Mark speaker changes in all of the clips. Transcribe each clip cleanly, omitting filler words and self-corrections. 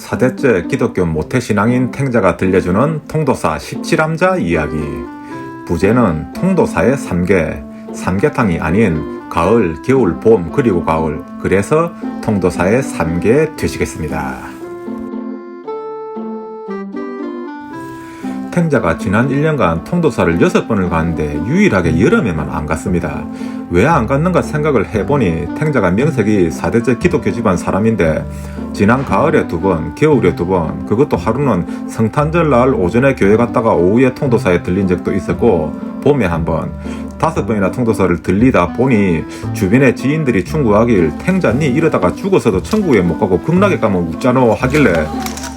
Speaker 1: 4대째 기독교 모태신앙인 탱자가 들려주는 통도사 17암자 이야기. 부제는 통도사의 삼계탕이 아닌 가을, 겨울, 봄, 그리고 가을. 그래서 통도사의 삼계 되시겠습니다. 탱자가 지난 1년간 통도사를 6번을 갔는데 유일하게 여름에만 안 갔습니다. 왜 안 갔는가 생각을 해보니 탱자가 명색이 4대째 기독교 집안 사람인데 지난 가을에 2번, 겨울에 2번, 그것도 하루는 성탄절 날 오전에 교회 갔다가 오후에 통도사에 들린 적도 있었고 봄에 1번, 5번이나 통도사를 들리다 보니 주변의 지인들이 충고하길 탱자니 이러다가 죽어서도 천국에 못 가고 극락에 가면 웃자노 하길래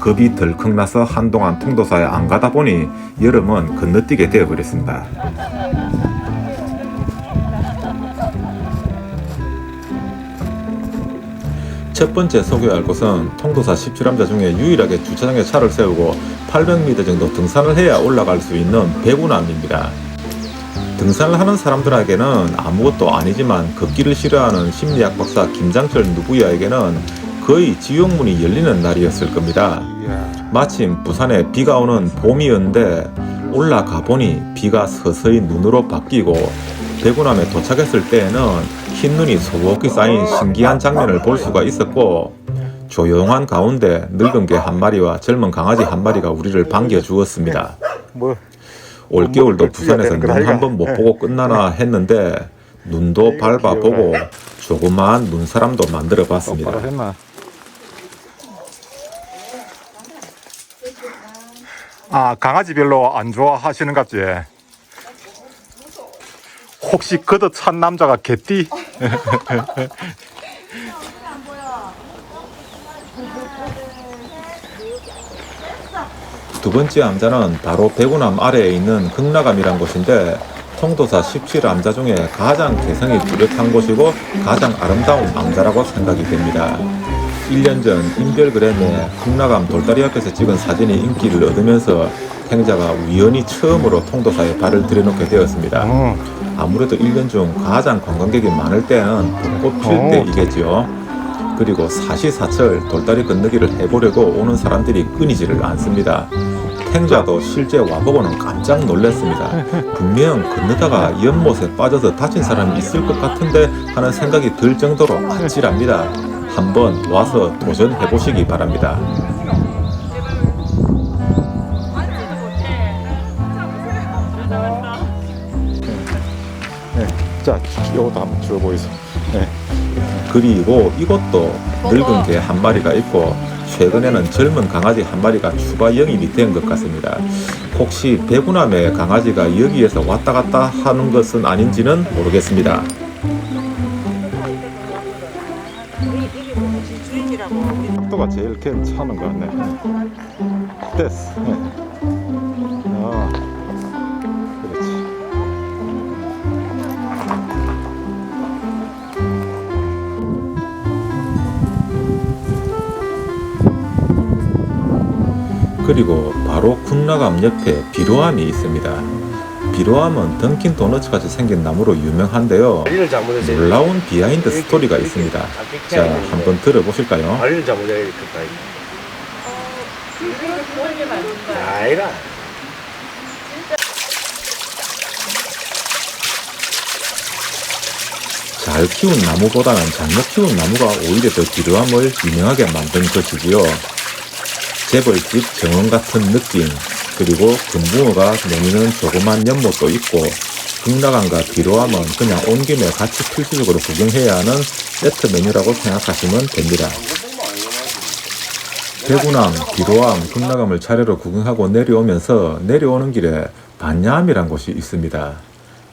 Speaker 1: 겁이 덜컥 나서 한동안 통도사에 안 가다 보니 여름은 건너뛰게 되어버렸습니다. 첫 번째 소개할 곳은 통도사 17암자 중에 유일하게 주차장에 차를 세우고 800m 정도 등산을 해야 올라갈 수 있는 배구남입니다. 등산을 하는 사람들에게는 아무것도 아니지만 걷기를 싫어하는 심리학 박사 김장철 누구야에게는 거의 지옥문이 열리는 날이었을 겁니다. 마침 부산에 비가 오는 봄이었는데 올라가 보니 비가 서서히 눈으로 바뀌고 배구남에 도착했을 때에는 흰눈이 소복히 쌓인 신기한 장면을 볼 수가 있었고 조용한 가운데 늙은 개 한 마리와 젊은 강아지 한 마리가 우리를 반겨주었습니다. 올겨울도 부산에서 눈 한 번 못 보고 끝나나 했는데 눈도 밟아보고 조그마한 눈사람도 만들어 봤습니다.
Speaker 2: 아, 강아지 별로 안 좋아하시는 갑지? 혹시 그도 찬 남자가 개띠?
Speaker 1: 두 번째 암자는 바로 배구남 아래에 있는 극락암이란 곳인데 통도사 17암자 중에 가장 개성이 뚜렷한 곳이고 가장 아름다운 암자라고 생각이 됩니다. 1년 전 인별그램에 극락암 돌다리 앞에서 찍은 사진이 인기를 얻으면서 탱자가 우연히 처음으로 통도사에 발을 들여놓게 되었습니다. 아무래도 1년 중 가장 관광객이 많을 때는 벚꽃 필 때이겠죠. 그리고 사시사철 돌다리 건너기를 해보려고 오는 사람들이 끊이지를 않습니다. 탱자도 실제 와보고는 깜짝 놀랐습니다. 분명 건너다가 연못에 빠져서 다친 사람이 있을 것 같은데 하는 생각이 들 정도로 아찔합니다. 한번 와서 도전해보시기 바랍니다.
Speaker 2: 자, 이것도 한번 줄어보이소.
Speaker 1: 그리고 이것도 늙은 개 한 마리가 있고 최근에는 젊은 강아지 한 마리가 추가 영입이 된 것 같습니다. 혹시 배구남의 강아지가 여기에서 왔다 갔다 하는 것은 아닌지는 모르겠습니다.
Speaker 2: 각도가 제일 괜찮은 것 같네. 됐어. 그렇지.
Speaker 1: 그리고 바로 극락암 옆에 비로암이 있습니다. 비로암은 던킨 도너츠 같이 생긴 나무로 유명한데요. 놀라운 비하인드 스토리가 있습니다. 자, 한번 들어보실까요?
Speaker 3: 관리를 잘못해 이렇게 아이라.
Speaker 1: 잘 키운 나무보다는 잘못 키운 나무가 오히려 더 비로암을 유명하게 만든 것이지요. 재벌집 정원 같은 느낌, 그리고 금붕어가 내미는 조그만 연못도 있고 극락암과 비로암은 그냥 온 김에 같이 필수적으로 구경해야 하는 세트 메뉴라고 생각하시면 됩니다. 배구남, 비로암, 극락암을 차례로 구경하고 내려오면서 내려오는 길에 반야암이란 곳이 있습니다.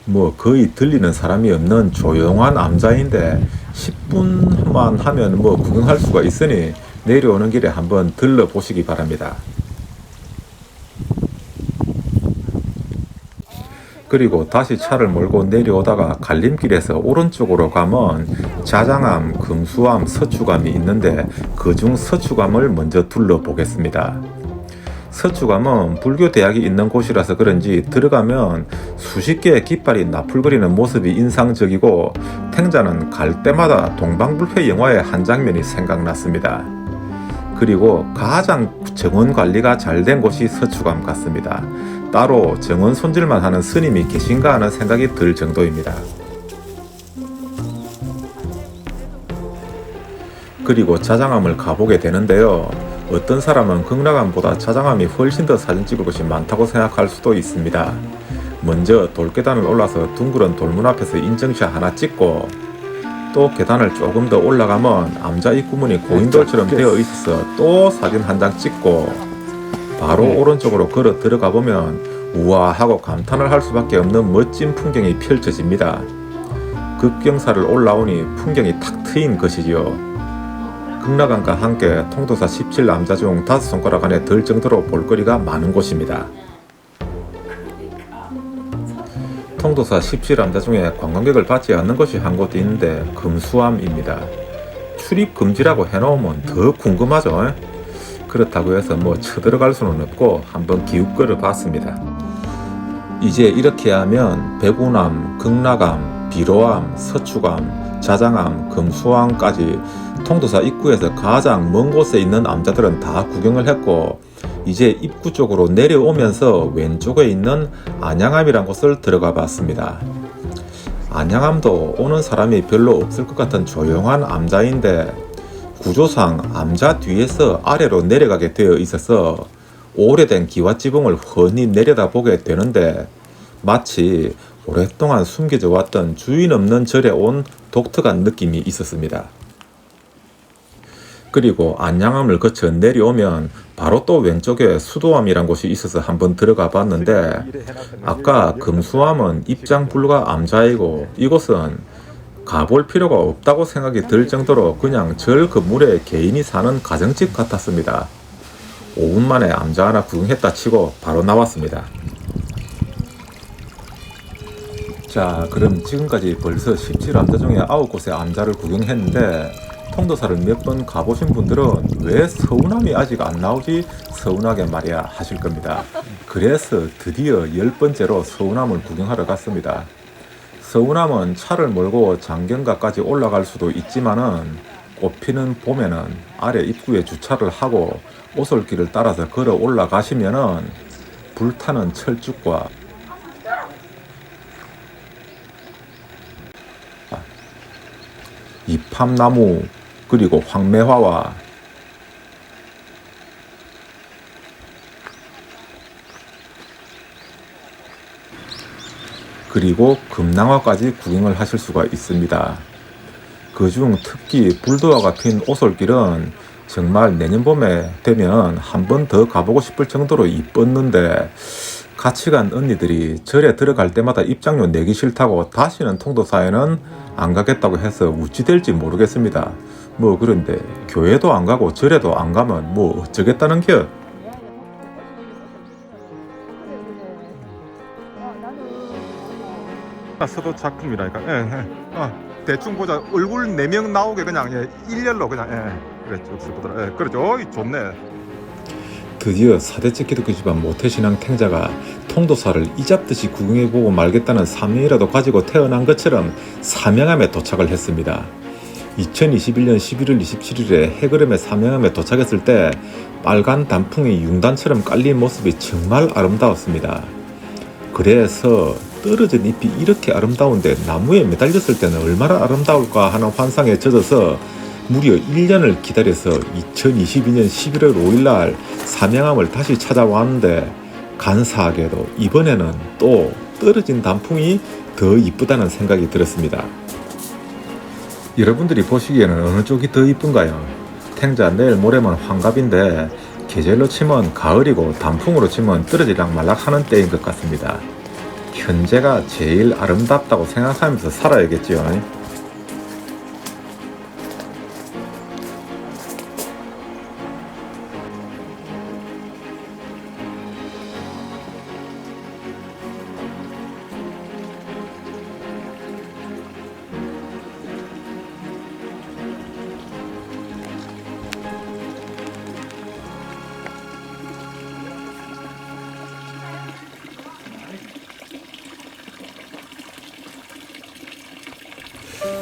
Speaker 1: 뭐 거의 들리는 사람이 없는 조용한 암자인데 10분만 하면 뭐 구경할 수가 있으니 내려오는 길에 한번 들러보시기 바랍니다. 그리고 다시 차를 몰고 내려오다가 갈림길에서 오른쪽으로 가면 자장암, 금수암, 서추암이 있는데 그중 서추암을 먼저 둘러보겠습니다. 서추암은 불교 대학이 있는 곳이라서 그런지 들어가면 수십 개의 깃발이 나풀거리는 모습이 인상적이고 탱자는 갈 때마다 동방불패 영화의 한 장면이 생각났습니다. 그리고 가장 정원 관리가 잘 된 곳이 서초감 같습니다. 따로 정원 손질만 하는 스님이 계신가 하는 생각이 들 정도입니다. 그리고 자장암을 가보게 되는데요. 어떤 사람은 극락암보다 자장암이 훨씬 더 사진 찍을 곳이 많다고 생각할 수도 있습니다. 먼저 돌계단을 올라서 둥그런 돌문 앞에서 인증샷 하나 찍고, 또 계단을 조금 더 올라가면 암자 입구문이 고인돌처럼 되어 있어서 또 사진 한 장 찍고, 바로 오른쪽으로 걸어 들어가 보면 우와 하고 감탄을 할 수밖에 없는 멋진 풍경이 펼쳐집니다. 급경사를 올라오니 풍경이 탁 트인 것이지요. 극락암과 함께 통도사 17남자 중 5손가락 안에 들 정도로 볼거리가 많은 곳입니다. 통도사 17남자 중에 관광객을 받지 않는 곳이 한 곳 있는데 금수암입니다. 출입 금지라고 해놓으면 더 궁금하죠? 그렇다고 해서 뭐 쳐들어갈 수는 없고 한번 기웃거려 봤습니다. 이제 이렇게 하면 백운암, 극락암, 비로암, 서초암, 자장암, 금수암까지 통도사 입구에서 가장 먼 곳에 있는 암자들은 다 구경을 했고, 이제 입구 쪽으로 내려오면서 왼쪽에 있는 안양암이란 곳을 들어가 봤습니다. 안양암도 오는 사람이 별로 없을 것 같은 조용한 암자인데, 구조상 암자 뒤에서 아래로 내려가게 되어 있어서 오래된 기와지붕을 훤히 내려다보게 되는데, 마치 오랫동안 숨겨져 왔던 주인 없는 절에 온 독특한 느낌이 있었습니다. 그리고 안양암을 거쳐 내려오면 바로 또 왼쪽에 수도암이란 곳이 있어서 한번 들어가 봤는데, 아까 금수암은 입장 불가 암자이고 이곳은 가볼 필요가 없다고 생각이 들 정도로 그냥 절 건물에 개인이 사는 가정집 같았습니다. 5분 만에 암자 하나 구경했다 치고 바로 나왔습니다. 자, 그럼 지금까지 벌써 17암자 중에 9곳의 암자를 구경했는데, 통도사를 몇 번 가보신 분들은 왜 서운함이 아직 안 나오지? 서운하게 말이야 하실 겁니다. 그래서 드디어 10번째로 서운함을 구경하러 갔습니다. 서운함은 차를 몰고 장경가까지 올라갈 수도 있지만은, 꽃피는 봄에는 아래 입구에 주차를 하고 오솔길을 따라서 걸어 올라가시면은 불타는 철쭉과 이팝나무, 그리고 황매화와 그리고 금낭화까지 구경을 하실 수가 있습니다. 그중 특히 불도화가 핀 오솔길은 정말 내년 봄에 되면 한 번 더 가보고 싶을 정도로 이뻤는데, 같이 간 언니들이 절에 들어갈 때마다 입장료 내기 싫다고 다시는 통도사에는 안 가겠다고 해서 어찌 될지 모르겠습니다. 뭐 그런데 교회도 안 가고 절에도 안 가면 뭐 어쩌겠다는 겨?
Speaker 2: 서도 작품이라니까. 대충 보자. 얼굴 4명 나오게 그냥 일렬로 그냥 그래 쭉 쓰고더라. 그렇죠. 좋네.
Speaker 1: 드디어 4대째 기독교 집안 모태신앙 탱자가 통도사를 이잡듯이 구경해보고 말겠다는 사명이라도 가지고 태어난 것처럼 사명함에 도착을 했습니다. 2021년 11월 27일에 해그름의 사명함에 도착했을 때 빨간 단풍이 융단처럼 깔린 모습이 정말 아름다웠습니다. 그래서 떨어진 잎이 이렇게 아름다운데 나무에 매달렸을 때는 얼마나 아름다울까 하는 환상에 젖어서 무려 1년을 기다려서 2022년 11월 5일날 사명함을 다시 찾아왔는데, 간사하게도 이번에는 또 떨어진 단풍이 더 이쁘다는 생각이 들었습니다. 여러분들이 보시기에는 어느 쪽이 더 이쁜가요? 탱자 내일 모레면 환갑인데 계절로 치면 가을이고 단풍으로 치면 떨어지락 말락 하는 때인 것 같습니다. 현재가 제일 아름답다고 생각하면서 살아야겠지요.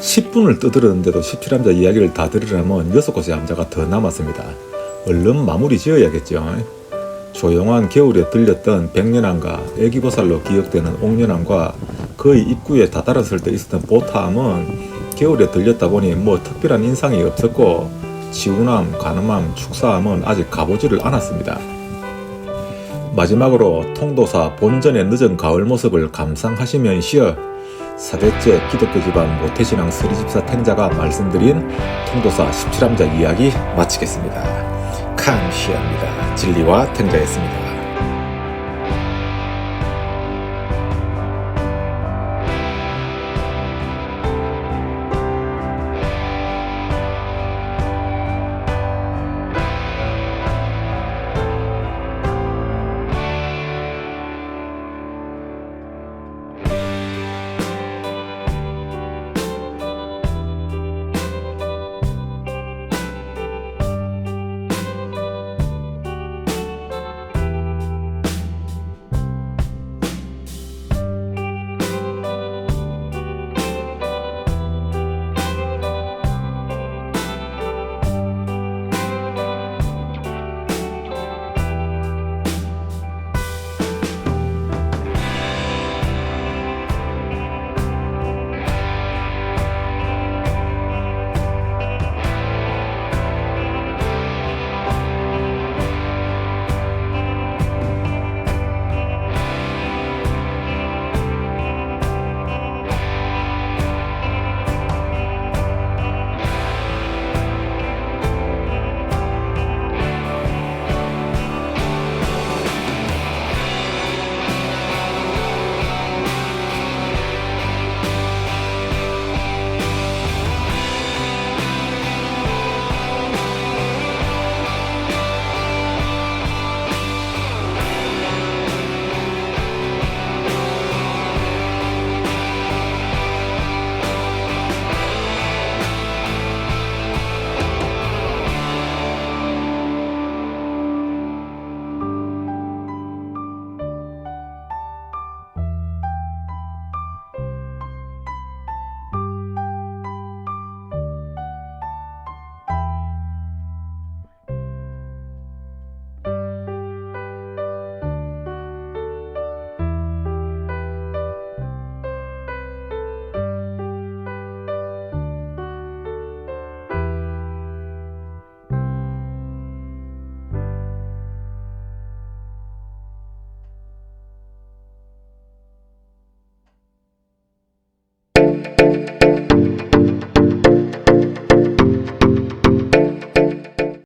Speaker 1: (10분을) 떠들었는데도 17암자 이야기를 다 들으려면 6곳의 암자가 더 남았습니다. 얼른 마무리 지어야겠죠. 조용한 겨울에 들렸던 백년암과 애기보살로 기억되는 옥년암과 거의 입구에 다다랐을 때 있었던 보타암은 겨울에 들렸다 보니 뭐 특별한 인상이 없었고, 지우암, 간음암, 축사암은 아직 가보지를 않았습니다. 마지막으로 통도사 본전의 늦은 가을 모습을 감상하시면서 4대째 기독교 집안 모태신앙 서리집사 탱자가 말씀드린 통도사 17암자 이야기 마치겠습니다. 감사합니다. 진리와 탱자였습니다.